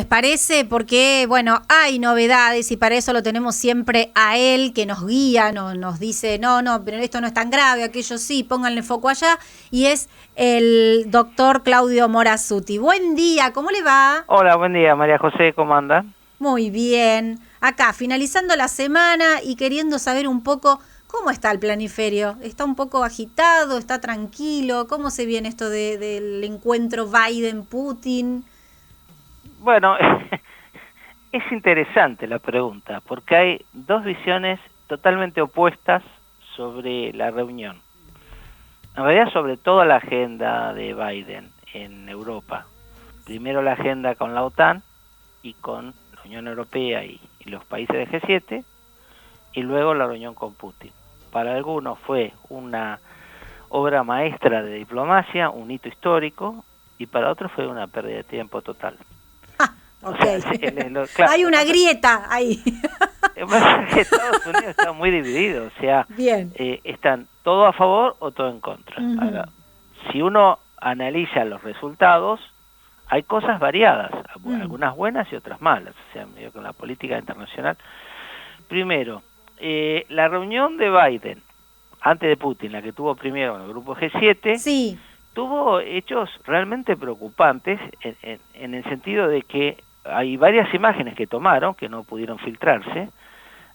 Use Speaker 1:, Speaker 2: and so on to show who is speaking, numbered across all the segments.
Speaker 1: ¿Les parece? Porque, bueno, hay novedades y para eso lo tenemos siempre a él, que nos guía, nos dice, no, pero esto no es tan grave, aquello sí, pónganle foco allá, y es el doctor Claudio Morazzuti. Buen día, ¿cómo le va?
Speaker 2: Hola, buen día, María José, ¿cómo anda?
Speaker 1: Muy bien. Acá, finalizando la semana y queriendo saber un poco cómo está el planiferio. ¿Está un poco agitado? ¿Está tranquilo? ¿Cómo se viene esto del encuentro Biden-Putin?
Speaker 2: Bueno, es interesante la pregunta, porque hay dos visiones totalmente opuestas sobre la reunión. En realidad, sobre toda la agenda de Biden en Europa. Primero la agenda con la OTAN y con la Unión Europea y los países de G7, y luego la reunión con Putin. Para algunos fue una obra maestra de diplomacia, un hito histórico, y para otros fue una pérdida de tiempo total.
Speaker 1: Ok.
Speaker 2: O sea, claro,
Speaker 1: Hay una grieta ahí.
Speaker 2: Estados Unidos está muy dividido, o sea,
Speaker 1: Bien.
Speaker 2: están todo a favor o todo en contra.
Speaker 1: Uh-huh.
Speaker 2: Ahora, si uno analiza los resultados, hay cosas variadas, algunas buenas y otras malas, o sea, medio con la política internacional. Primero, la reunión de Biden, antes de Putin, la que tuvo primero con el grupo G7,
Speaker 1: sí,
Speaker 2: tuvo hechos realmente preocupantes en el sentido de que hay varias imágenes que tomaron, que no pudieron filtrarse,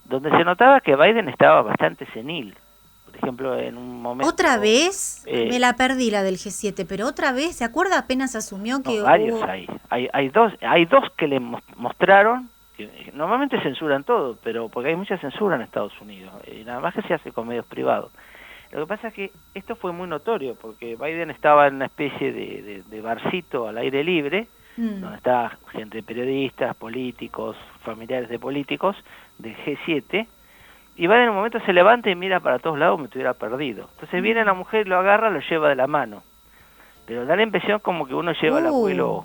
Speaker 2: donde se notaba que Biden estaba bastante senil. Por ejemplo, en un momento...
Speaker 1: ¿Otra vez? Me la perdí la del G7, pero otra vez, ¿se acuerda? Apenas asumió que
Speaker 2: No, varios
Speaker 1: hubo...
Speaker 2: hay dos que le mostraron, que normalmente censuran todo, pero porque hay mucha censura en Estados Unidos, nada más que se hace con medios privados. Lo que pasa es que esto fue muy notorio, porque Biden estaba en una especie de barcito al aire libre, donde está gente, periodistas, políticos, familiares de políticos, del G7, y Biden en un momento se levanta y mira para todos lados como si estuviera perdido. Entonces viene la mujer, lo agarra, lo lleva de la mano. Pero da la impresión como que uno lleva al abuelo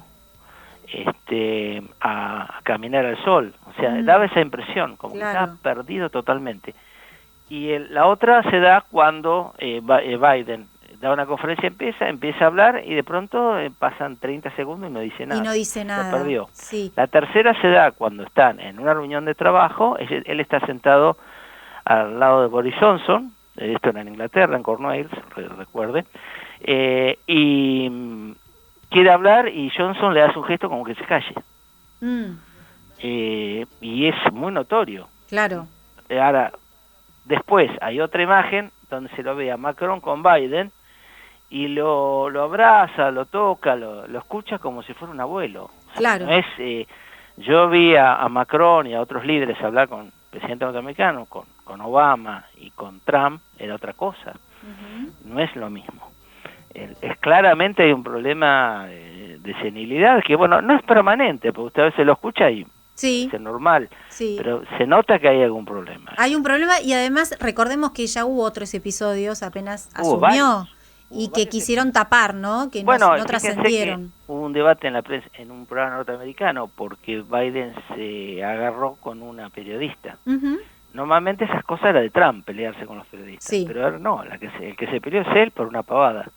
Speaker 2: a caminar al sol. O sea, daba esa impresión, como que estaba perdido totalmente. Y la otra se da cuando Biden da una conferencia, empieza a hablar y de pronto pasan 30 segundos y no dice nada.
Speaker 1: Y no dice nada.
Speaker 2: Lo perdió.
Speaker 1: Sí.
Speaker 2: La tercera se da cuando están en una reunión de trabajo, él está sentado al lado de Boris Johnson, esto era en Inglaterra, en Cornwall, recuerde, y quiere hablar y Johnson le hace un gesto como que se calle. Y es muy notorio.
Speaker 1: Claro.
Speaker 2: Ahora, después hay otra imagen donde se lo ve a Macron con Biden y lo abraza, lo toca, lo escucha como si fuera un abuelo.
Speaker 1: Claro.
Speaker 2: No es, yo vi a Macron y a otros líderes hablar con el presidente norteamericano, con Obama y con Trump, era otra cosa. No es lo mismo. Es claramente hay un problema de senilidad que, bueno, no es permanente, porque usted a veces lo escucha y es normal, pero se nota que hay algún problema.
Speaker 1: Hay un problema y además recordemos que ya hubo otros episodios apenas asumió y que quisieron tapar, ¿no? Que no trascendieron.
Speaker 2: Hubo un debate en la prensa, en un programa norteamericano, porque Biden se agarró con una periodista. Normalmente esas cosas era de Trump, pelearse con los periodistas, pero ahora no, el que se peleó es él por una pavada.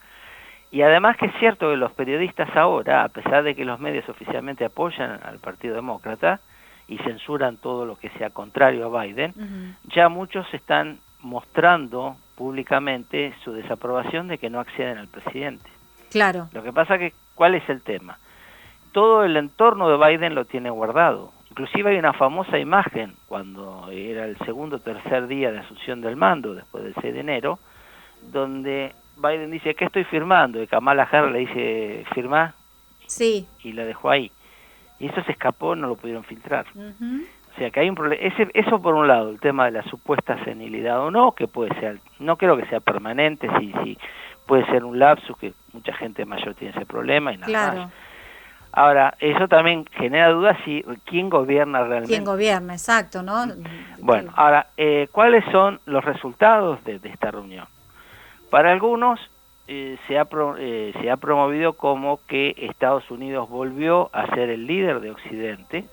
Speaker 2: Y además que es cierto que los periodistas ahora, a pesar de que los medios oficialmente apoyan al Partido Demócrata y censuran todo lo que sea contrario a Biden, ya muchos están mostrando públicamente su desaprobación de que no acceden al presidente.
Speaker 1: Claro.
Speaker 2: Lo que pasa que, ¿cuál es el tema? Todo el entorno de Biden lo tiene guardado. Inclusive hay una famosa imagen cuando era el segundo o tercer día de asunción del mando, después del 6 de enero, donde Biden dice, ¿qué estoy firmando? Y Kamala Harris le dice, ¿firmá?
Speaker 1: Sí.
Speaker 2: Y la dejó ahí. Y eso se escapó, no lo pudieron filtrar. O sea que hay un problema. Eso por un lado, el tema de la supuesta senilidad o no, que puede ser, no creo que sea permanente, sí puede ser un lapsus, que mucha gente mayor tiene ese problema y nada más. Ahora, eso también genera dudas si quién gobierna realmente.
Speaker 1: ¿Quién gobierna? Exacto, ¿no?
Speaker 2: Bueno, ahora, ¿cuáles son los resultados de esta reunión? Para algunos se ha promovido como que Estados Unidos volvió a ser el líder de Occidente,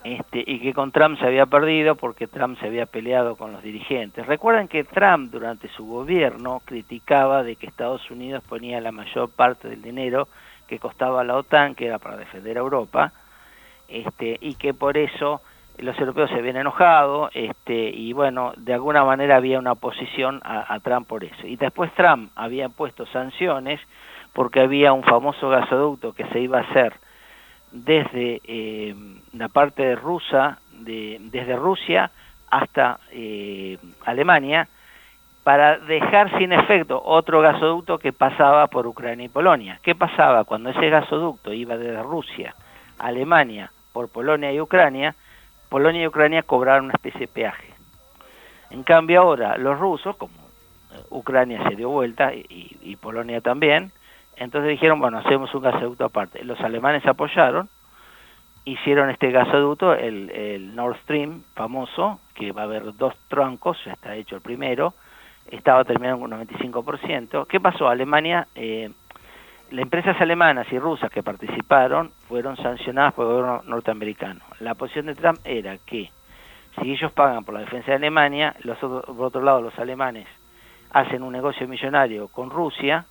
Speaker 2: y que con Trump se había perdido porque Trump se había peleado con los dirigentes. Recuerden que Trump durante su gobierno criticaba de que Estados Unidos ponía la mayor parte del dinero que que costaba la OTAN, que era para defender a Europa, y que por eso los europeos se habían enojado, y bueno, de alguna manera había una oposición a Trump por eso. Y después Trump había puesto sanciones porque había un famoso gasoducto que se iba a hacer desde la parte rusa, desde Rusia hasta Alemania, para dejar sin efecto otro gasoducto que pasaba por Ucrania y Polonia. ¿Qué pasaba cuando ese gasoducto iba desde Rusia a Alemania por Polonia y Ucrania? Polonia y Ucrania cobraron una especie de peaje. En cambio ahora los rusos, como Ucrania se dio vuelta y Polonia también, entonces dijeron, bueno, hacemos un gasoducto aparte. Los alemanes apoyaron, hicieron este gasoducto, el Nord Stream famoso, que va a haber 2 troncos, ya está hecho el primero, estaba terminado con un 95%. ¿Qué pasó? Alemania, las empresas alemanas y rusas que participaron fueron sancionadas por el gobierno norteamericano. La posición de Trump era que si ellos pagan por la defensa de Alemania, por otro lado los alemanes hacen un negocio millonario con Rusia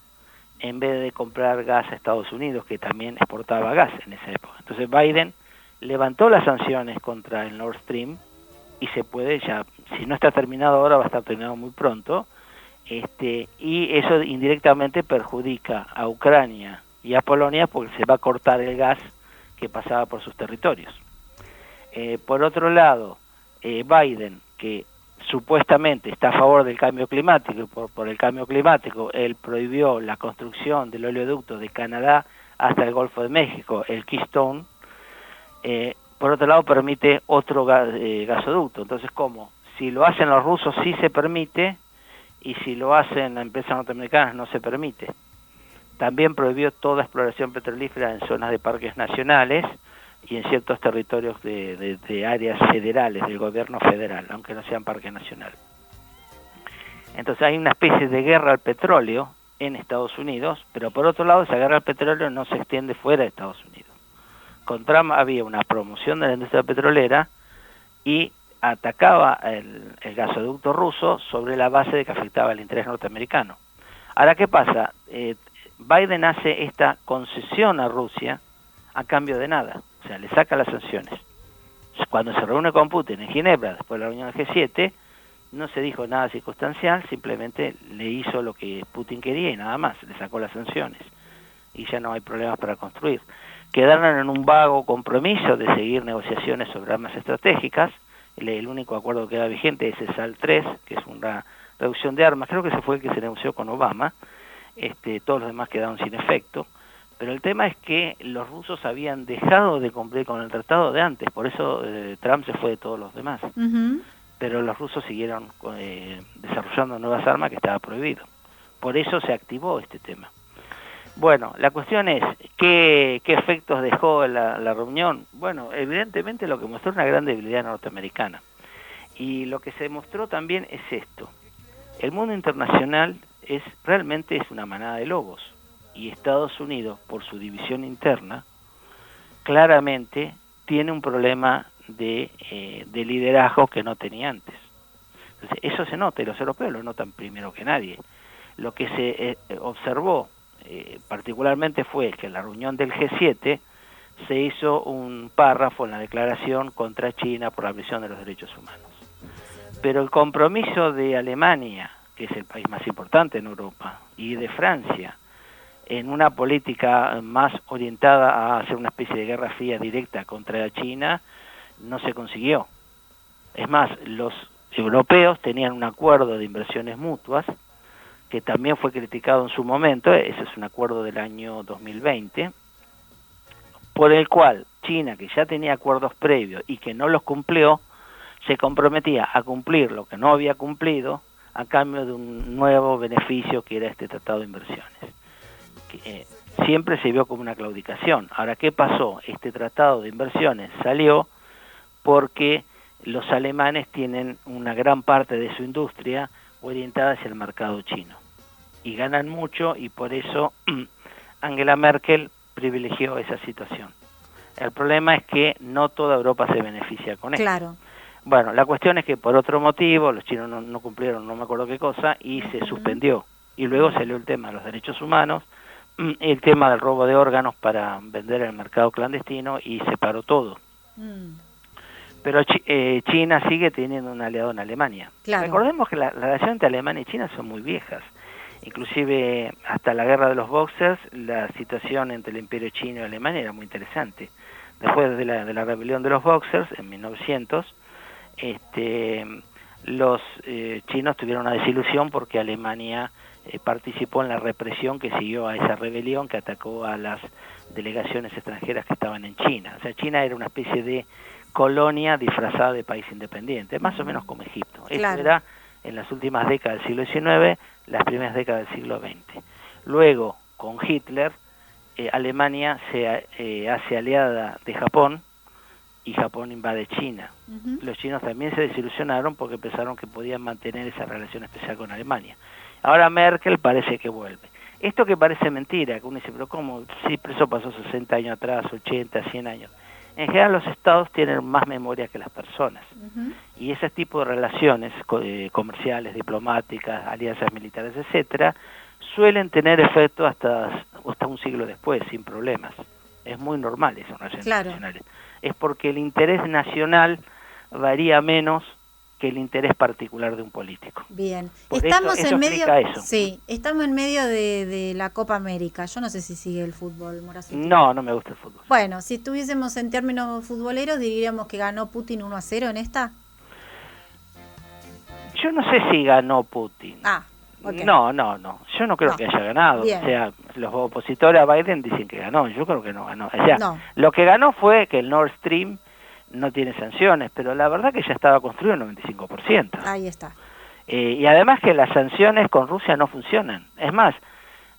Speaker 2: en vez de comprar gas a Estados Unidos, que también exportaba gas en esa época. Entonces Biden levantó las sanciones contra el Nord Stream y se puede ya, si no está terminado ahora, va a estar terminado muy pronto, y eso indirectamente perjudica a Ucrania y a Polonia porque se va a cortar el gas que pasaba por sus territorios. Por otro lado, Biden, que supuestamente está a favor del cambio climático, por el cambio climático, él prohibió la construcción del oleoducto de Canadá hasta el Golfo de México, el Keystone. Por otro lado, permite otro gasoducto. Entonces, ¿cómo? Si lo hacen los rusos sí se permite, y si lo hacen las empresas norteamericanas no se permite. También prohibió toda exploración petrolífera en zonas de parques nacionales y en ciertos territorios de áreas federales, del gobierno federal, aunque no sean parques nacionales. Entonces hay una especie de guerra al petróleo en Estados Unidos, pero por otro lado esa guerra al petróleo no se extiende fuera de Estados Unidos. Con Trump había una promoción de la industria petrolera y atacaba el gasoducto ruso sobre la base de que afectaba el interés norteamericano. Ahora, ¿qué pasa? Biden hace esta concesión a Rusia a cambio de nada, o sea, le saca las sanciones. Cuando se reúne con Putin en Ginebra, después de la reunión del G7, no se dijo nada circunstancial, simplemente le hizo lo que Putin quería y nada más, le sacó las sanciones. Y ya no hay problemas para construir. Quedaron en un vago compromiso de seguir negociaciones sobre armas estratégicas. El único acuerdo que queda vigente es el SALT III, que es una reducción de armas. Creo que ese fue el que se negoció con Obama. Todos los demás quedaron sin efecto. Pero el tema es que los rusos habían dejado de cumplir con el tratado de antes. Por eso Trump se fue de todos los demás. Uh-huh. Pero los rusos siguieron desarrollando nuevas armas que estaba prohibido. Por eso se activó este tema. Bueno, la cuestión es, ¿qué efectos dejó la reunión? Bueno, evidentemente lo que mostró una gran debilidad norteamericana. Y lo que se demostró también es esto. El mundo internacional realmente es una manada de lobos. Y Estados Unidos, por su división interna, claramente tiene un problema de liderazgo que no tenía antes. Entonces, eso se nota, y los europeos lo notan primero que nadie. Lo que se observó particularmente fue que en la reunión del G7 se hizo un párrafo en la declaración contra China por la violación de los derechos humanos. Pero el compromiso de Alemania, que es el país más importante en Europa, y de Francia, en una política más orientada a hacer una especie de guerra fría directa contra China, no se consiguió. Es más, los europeos tenían un acuerdo de inversiones mutuas, que también fue criticado en su momento, ese es un acuerdo del año 2020, por el cual China, que ya tenía acuerdos previos y que no los cumplió, se comprometía a cumplir lo que no había cumplido a cambio de un nuevo beneficio que era este tratado de inversiones. Que, siempre se vio como una claudicación. Ahora, ¿qué pasó? Este tratado de inversiones salió porque los alemanes tienen una gran parte de su industria orientada hacia el mercado chino y ganan mucho, y por eso Angela Merkel privilegió esa situación. El problema es que no toda Europa se beneficia con esto.
Speaker 1: Claro.
Speaker 2: Bueno, la cuestión es que por otro motivo los chinos no cumplieron, no me acuerdo qué cosa, y se suspendió. Y luego salió el tema de los derechos humanos, el tema del robo de órganos para vender en el mercado clandestino y se paró todo. Pero China sigue teniendo un aliado en Alemania.
Speaker 1: Claro.
Speaker 2: Recordemos que la relación entre Alemania y China son muy viejas. Inclusive hasta la guerra de los Boxers, la situación entre el Imperio Chino y Alemania era muy interesante. Después de la rebelión de los Boxers, en 1900, los chinos tuvieron una desilusión porque Alemania participó en la represión que siguió a esa rebelión que atacó a las delegaciones extranjeras que estaban en China. O sea, China era una especie de colonia disfrazada de país independiente, más o menos como Egipto. Claro. Esto era en las últimas décadas del siglo XIX, las primeras décadas del siglo XX. Luego, con Hitler, Alemania se hace aliada de Japón y Japón invade China. Los chinos también se desilusionaron porque pensaron que podían mantener esa relación especial con Alemania. Ahora Merkel parece que vuelve. Esto que parece mentira, que uno dice, pero ¿cómo? Sí, eso pasó 60 años atrás, 80, 100 años. En general los estados tienen más memoria que las personas. Y ese tipo de relaciones comerciales, diplomáticas, alianzas militares, etcétera, suelen tener efecto hasta un siglo después, sin problemas. Es muy normal eso en relaciones internacionales. Es porque el interés nacional varía menos que el interés particular de un político.
Speaker 1: Bien.
Speaker 2: Por
Speaker 1: estamos
Speaker 2: eso
Speaker 1: en medio,
Speaker 2: eso.
Speaker 1: sí, estamos en medio de la Copa América. Yo no sé si sigue el fútbol, Moraciti.
Speaker 2: No me gusta el fútbol.
Speaker 1: Bueno, si estuviésemos en términos futboleros, diríamos que ganó Putin 1-0 en esta.
Speaker 2: Yo no sé si ganó Putin.
Speaker 1: Okay.
Speaker 2: No. Yo no creo que haya ganado.
Speaker 1: Bien.
Speaker 2: O sea, los opositores a Biden dicen que ganó. Yo creo que no ganó. O sea, lo que ganó fue que el Nord Stream no tiene sanciones, pero la verdad que ya estaba construido el 95%.
Speaker 1: Ahí está.
Speaker 2: Y además que las sanciones con Rusia no funcionan. Es más,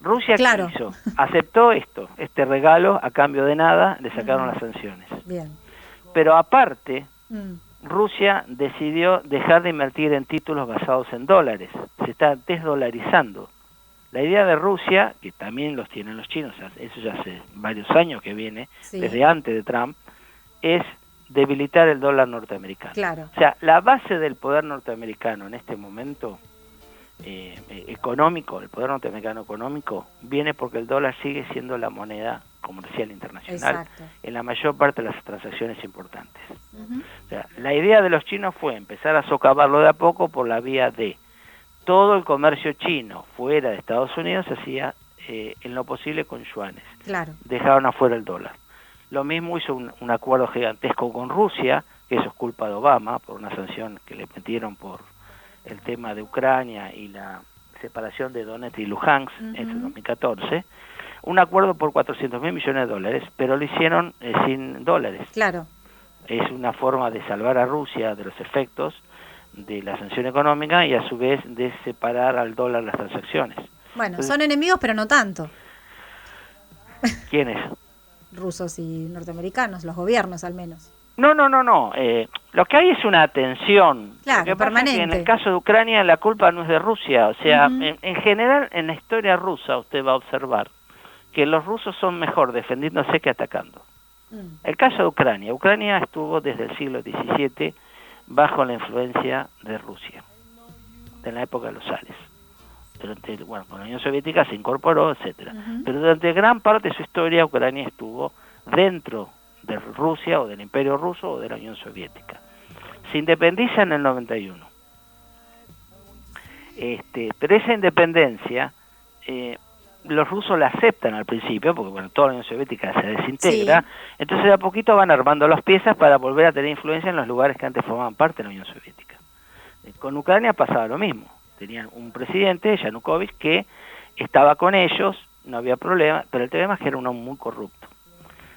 Speaker 2: Rusia ¿qué hizo? Aceptó este regalo a cambio de nada, le sacaron las sanciones.
Speaker 1: Bien.
Speaker 2: Pero aparte, Rusia decidió dejar de invertir en títulos basados en dólares. Se está desdolarizando. La idea de Rusia, que también los tienen los chinos, eso ya hace varios años que viene, desde antes de Trump, es debilitar el dólar norteamericano.
Speaker 1: Claro.
Speaker 2: O sea, la base del poder norteamericano en este momento económico, el poder norteamericano económico, viene porque el dólar sigue siendo la moneda comercial internacional en la mayor parte de las transacciones importantes. O sea, la idea de los chinos fue empezar a socavarlo de a poco por la vía de todo el comercio chino fuera de Estados Unidos se hacía en lo posible con yuanes.
Speaker 1: Claro.
Speaker 2: Dejaron afuera el dólar. Lo mismo hizo un acuerdo gigantesco con Rusia, que eso es culpa de Obama, por una sanción que le metieron por el tema de Ucrania y la separación de Donetsk y Luhansk en el 2014. Un acuerdo por 400.000 millones de dólares, pero lo hicieron sin dólares.
Speaker 1: Claro.
Speaker 2: Es una forma de salvar a Rusia de los efectos de la sanción económica y a su vez de separar al dólar las transacciones.
Speaker 1: Bueno, entonces, son enemigos, pero no tanto.
Speaker 2: ¿Quiénes?
Speaker 1: Rusos y norteamericanos, los gobiernos al menos.
Speaker 2: No. Lo que hay es una tensión.
Speaker 1: Claro,
Speaker 2: lo que
Speaker 1: permanente.
Speaker 2: pasa es que en el caso de Ucrania la culpa no es de Rusia. O sea, en general en la historia rusa usted va a observar que los rusos son mejor defendiéndose que atacando. El caso de Ucrania. Ucrania estuvo desde el siglo XVII bajo la influencia de Rusia, en la época de los zares. Con la Unión Soviética se incorporó, etcétera. Pero durante gran parte de su historia Ucrania estuvo dentro de Rusia o del Imperio Ruso o de la Unión Soviética. Se independiza en el 91. Pero esa independencia los rusos la aceptan al principio, porque toda la Unión Soviética se desintegra, entonces de a poquito van armando las piezas para volver a tener influencia en los lugares que antes formaban parte de la Unión Soviética. Con Ucrania pasaba lo mismo. Tenían un presidente, Yanukovych, que estaba con ellos, no había problema, pero el tema es que era uno muy corrupto.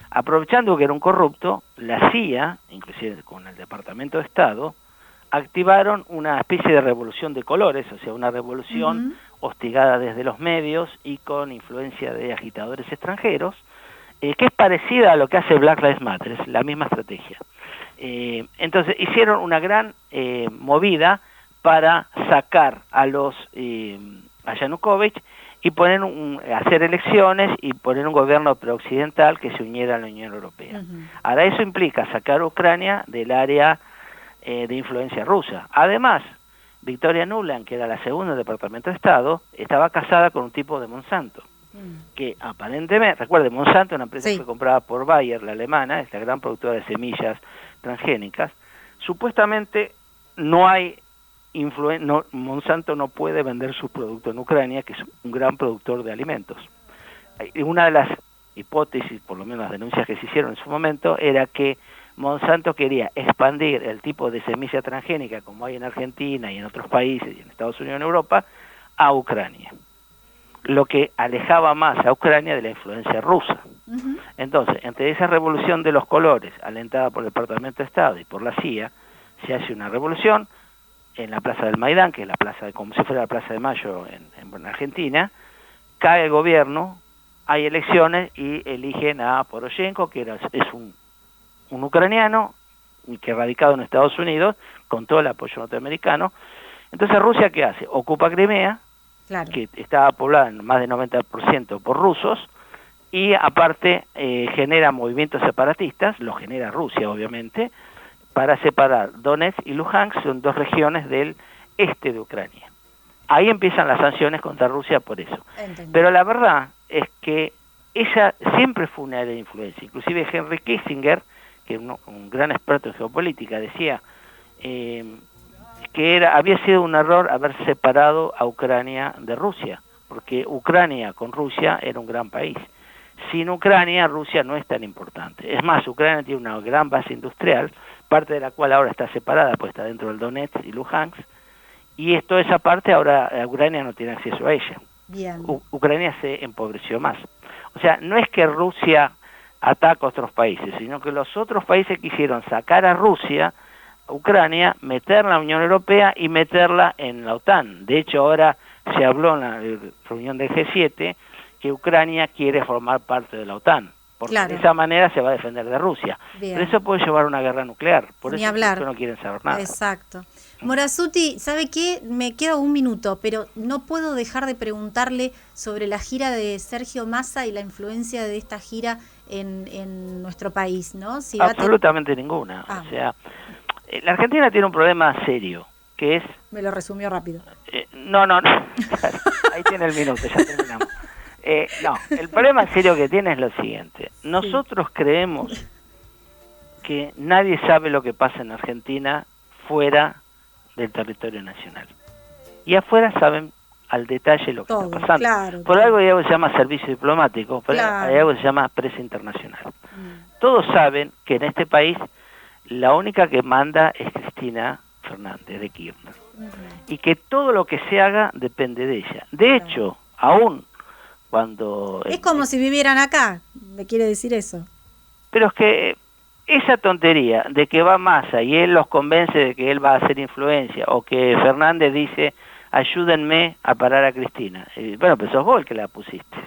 Speaker 2: Aprovechando que era un corrupto, la CIA, inclusive con el Departamento de Estado, activaron una especie de revolución de colores, o sea, una revolución hostigada desde los medios y con influencia de agitadores extranjeros, que es parecida a lo que hace Black Lives Matter, es la misma estrategia. Entonces hicieron una gran movida para sacar a Yanukovych y hacer elecciones y poner un gobierno prooccidental que se uniera a la Unión Europea. Ahora eso implica sacar a Ucrania del área de influencia rusa. Además, Victoria Nuland, que era la segunda del Departamento de Estado, estaba casada con un tipo de Monsanto. que aparentemente, recuerde, Monsanto, una empresa
Speaker 1: Sí.
Speaker 2: que fue comprada por Bayer, la alemana, es la gran productora de semillas transgénicas, supuestamente no hay Monsanto no puede vender su producto en Ucrania, que es un gran productor de alimentos. Y una de las hipótesis, por lo menos las denuncias que se hicieron en su momento, era que Monsanto quería expandir el tipo de semilla transgénica como hay en Argentina y en otros países, y en Estados Unidos y en Europa, a Ucrania, lo que alejaba más a Ucrania de la influencia rusa. Entonces, entre esa revolución de los colores, alentada por el Departamento de Estado y por la CIA, se hace una revolución en la Plaza del Maidán, que es la plaza, como si fuera la Plaza de Mayo en Argentina, cae el gobierno, hay elecciones y eligen a Poroshenko, que es un ucraniano que radicado en Estados Unidos, con todo el apoyo norteamericano. Entonces, ¿Rusia qué hace? Ocupa Crimea,
Speaker 1: Claro.
Speaker 2: que estaba poblada en más del 90% por rusos, y aparte genera movimientos separatistas, lo genera Rusia obviamente, para separar Donetsk y Luhansk, son dos regiones del este de Ucrania. Ahí empiezan las sanciones contra Rusia por eso.
Speaker 1: Entendí.
Speaker 2: Pero la verdad es que ella siempre fue una área de influencia. Inclusive Henry Kissinger, que es un gran experto en geopolítica, decía que había sido un error haber separado a Ucrania de Rusia, porque Ucrania con Rusia era un gran país. Sin Ucrania, Rusia no es tan importante. Es más, Ucrania tiene una gran base industrial, parte de la cual ahora está separada, pues está dentro del Donetsk y Luhansk, y toda esa parte ahora Ucrania no tiene acceso a ella.
Speaker 1: Bien.
Speaker 2: Ucrania se empobreció más. O sea, no es que Rusia ataca a otros países, sino que los otros países quisieron sacar a Rusia, a Ucrania, meterla en la Unión Europea y meterla en la OTAN. De hecho, ahora se habló en la reunión del G7 que Ucrania quiere formar parte de la OTAN, porque
Speaker 1: Claro.
Speaker 2: de esa manera se va a defender de Rusia.
Speaker 1: Bien.
Speaker 2: Pero eso puede llevar a una guerra nuclear, por
Speaker 1: Ni
Speaker 2: eso
Speaker 1: hablar.
Speaker 2: no quieren saber nada.
Speaker 1: Exacto. Morazzuti, ¿sabe qué? Me queda un minuto, pero no puedo dejar de preguntarle sobre la gira de Sergio Massa y la influencia de esta gira en nuestro país, ¿no? Si va a
Speaker 2: Absolutamente ninguna.
Speaker 1: Ah.
Speaker 2: O sea, la Argentina tiene un problema serio, que es...
Speaker 1: Me lo resumió rápido.
Speaker 2: No. Ahí tiene el minuto, ya terminamos. No, el problema serio que tiene es lo siguiente. Nosotros creemos que nadie sabe lo que pasa en Argentina fuera del territorio nacional. Y afuera saben al detalle lo que
Speaker 1: Todo,
Speaker 2: está pasando.
Speaker 1: claro,
Speaker 2: Por
Speaker 1: claro.
Speaker 2: algo hay algo que se llama servicio diplomático, por
Speaker 1: Claro.
Speaker 2: hay algo que se llama prensa internacional. Todos saben que en este país la única que manda es Cristina Fernández de Kirchner. Y que todo lo que se haga depende de ella. De hecho, aún cuando...
Speaker 1: Es como si vivieran acá, me quiere decir eso.
Speaker 2: Pero es que esa tontería de que va Massa y él los convence de que él va a hacer influencia, o que Fernández dice, ayúdenme a parar a Cristina. Bueno, pues sos vos el que la pusiste.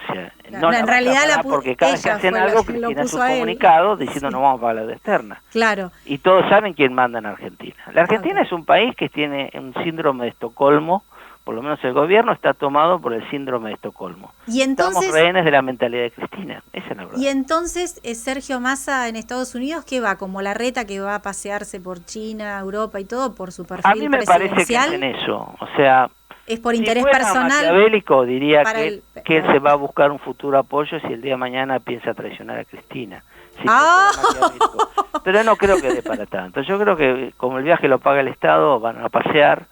Speaker 2: O sea,
Speaker 1: No,
Speaker 2: la
Speaker 1: en
Speaker 2: vas a
Speaker 1: realidad
Speaker 2: parar
Speaker 1: la
Speaker 2: porque cada vez que
Speaker 1: ella
Speaker 2: hacen
Speaker 1: fue la
Speaker 2: algo,
Speaker 1: que lo
Speaker 2: Cristina hace
Speaker 1: puso
Speaker 2: un
Speaker 1: a él.
Speaker 2: comunicado diciendo
Speaker 1: Sí.
Speaker 2: no vamos a pagar la de externa.
Speaker 1: Claro.
Speaker 2: Y todos saben quién manda en Argentina. La Argentina
Speaker 1: Ok.
Speaker 2: es un país que tiene un síndrome de Estocolmo, por lo menos el gobierno está tomado por el síndrome de Estocolmo.
Speaker 1: Y entonces,
Speaker 2: Estamos rehenes de la mentalidad de Cristina, esa es la verdad.
Speaker 1: y entonces Sergio Massa en Estados Unidos, ¿qué va? Como la reta que va a pasearse por China, Europa y todo, por su perfil
Speaker 2: A mí me parece que
Speaker 1: presidencial.
Speaker 2: hacen eso, o sea...
Speaker 1: Es por
Speaker 2: Si
Speaker 1: interés
Speaker 2: fuera
Speaker 1: personal.
Speaker 2: maquiavélico, diría
Speaker 1: para
Speaker 2: que él se va a buscar un futuro apoyo si el día de mañana piensa traicionar a Cristina. Si
Speaker 1: Ah.
Speaker 2: fuera maquiavélico. Pero no creo que dé para tanto. Yo creo que como el viaje lo paga el Estado, van a pasear,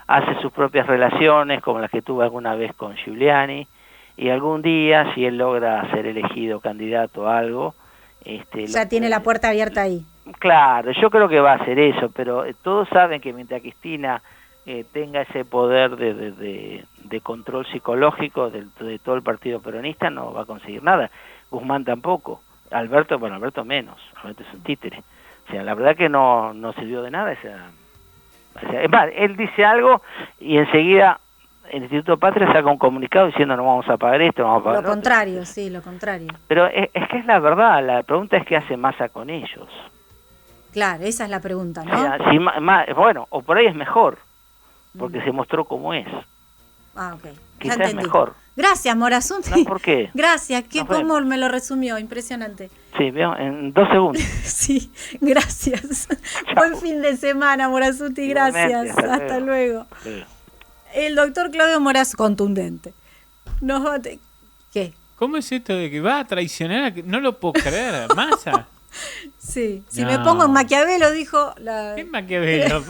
Speaker 2: hace sus propias relaciones, como las que tuvo alguna vez con Giuliani, y algún día, si él logra ser elegido candidato a algo...
Speaker 1: Ya tiene la puerta abierta ahí.
Speaker 2: Claro, yo creo que va a hacer eso, pero todos saben que mientras Cristina tenga ese poder de control psicológico de todo el partido peronista, no va a conseguir nada. Guzmán tampoco. Alberto menos. Alberto es un títere. O sea, la verdad que no sirvió de nada esa... O sea, es más, él dice algo y enseguida el Instituto Patria saca un comunicado diciendo no vamos a pagar esto, no vamos a pagar
Speaker 1: Lo contrario, sí, lo contrario.
Speaker 2: Pero es que es la verdad, la pregunta es qué hace Massa con ellos.
Speaker 1: Claro, esa es la pregunta, ¿no?
Speaker 2: O sea, si bueno, o por ahí es mejor, porque se mostró cómo es.
Speaker 1: Ah, ok. Ya
Speaker 2: Quizás es
Speaker 1: entendí.
Speaker 2: mejor.
Speaker 1: Gracias, Morazzuti.
Speaker 2: No, ¿por qué?
Speaker 1: Gracias,
Speaker 2: Nos
Speaker 1: cómo
Speaker 2: vemos.
Speaker 1: me lo resumió, impresionante.
Speaker 2: Sí, ¿veo? En 2 segundos.
Speaker 1: Sí, gracias. Buen fin de semana, Morazzuti,
Speaker 2: Igualmente,
Speaker 1: gracias.
Speaker 2: hasta
Speaker 1: Hasta luego.
Speaker 2: Sí.
Speaker 1: El doctor Claudio Moraz, contundente. ¿Qué?
Speaker 3: ¿Cómo es esto de que va a traicionar? No lo puedo creer, Massa.
Speaker 1: Sí, si
Speaker 3: No.
Speaker 1: me pongo en Maquiavelo, dijo la...
Speaker 3: ¿Qué Maquiavelo?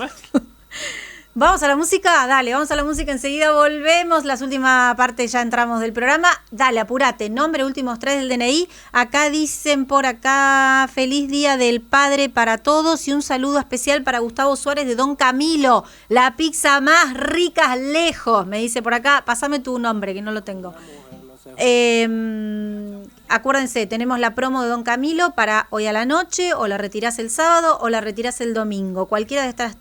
Speaker 1: Vamos a la música, dale, vamos a la música, enseguida volvemos, las últimas partes ya entramos del programa, dale, apurate, nombre, últimos 3 del DNI, acá dicen por acá, feliz día del padre para todos y un saludo especial para Gustavo Suárez de Don Camilo, la pizza más rica lejos, me dice por acá, pásame tu nombre que no lo tengo. Acuérdense, tenemos la promo de Don Camilo para hoy a la noche, o la retirás el sábado o la retirás el domingo, cualquiera de estas 3